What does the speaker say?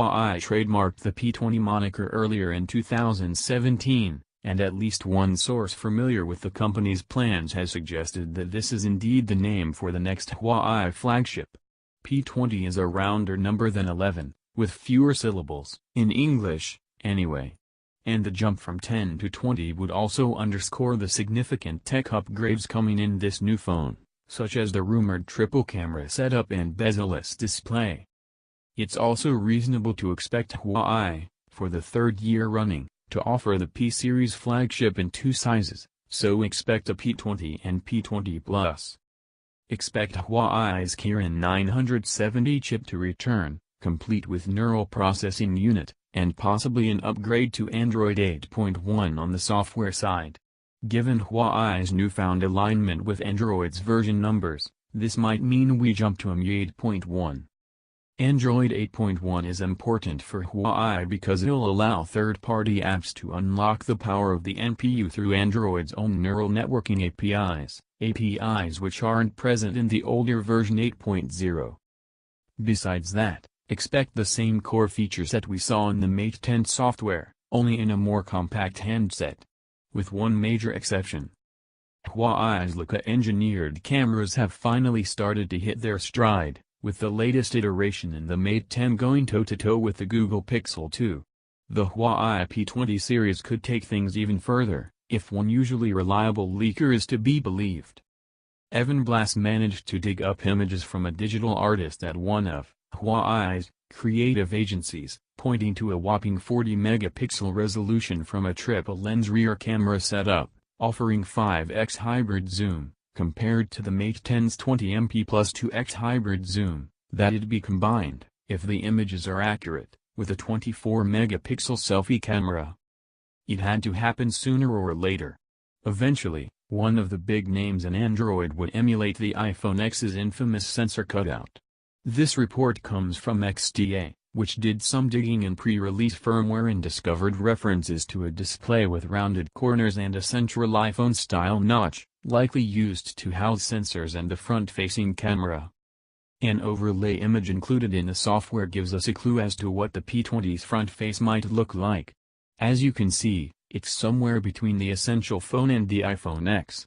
HUAWEI trademarked the P20 moniker earlier in 2017, and at least one source familiar with the company's plans has suggested that this is indeed the name for the next HUAWEI flagship. P20 is a rounder number than 11, with fewer syllables, in English, anyway. And the jump from 10 to 20 would also underscore the significant tech upgrades coming in this new phone, such as the rumored triple camera setup and bezel-less display. It's also reasonable to expect HUAWEI, for the third year running, to offer the P-series flagship in two sizes, so expect a P20 and P20 Plus. Expect HUAWEI's Kirin 970 chip to return, complete with neural processing unit, and possibly an upgrade to Android 8.1 on the software side. Given HUAWEI's newfound alignment with Android's version numbers, this might mean we jump to HUAWEI 8.1. Android 8.1 is important for HUAWEI because it'll allow third-party apps to unlock the power of the NPU through Android's own neural networking APIs which aren't present in the older version 8.0. Besides that, expect the same core feature set we saw in the Mate 10 software, only in a more compact handset. With one major exception. HUAWEI's Leica-engineered cameras have finally started to hit their stride, with the latest iteration in the Mate 10 going toe-to-toe with the Google Pixel 2. The HUAWEI P20 series could take things even further, if one usually reliable leaker is to be believed. Evan Blass managed to dig up images from a digital artist at one of HUAWEI's creative agencies, pointing to a whopping 40-megapixel resolution from a triple-lens rear camera setup, offering 5x hybrid zoom, compared to the Mate 10's 20MP plus 2x hybrid zoom, that'd be combined, if the images are accurate, with a 24-megapixel selfie camera. It had to happen sooner or later. Eventually, one of the big names in Android would emulate the iPhone X's infamous sensor cutout. This report comes from XDA, which did some digging in pre-release firmware and discovered references to a display with rounded corners and a central iPhone-style notch, likely used to house sensors and the front-facing camera. An overlay image included in the software gives us a clue as to what the P20's front face might look like. As you can see, it's somewhere between the essential phone and the iPhone X.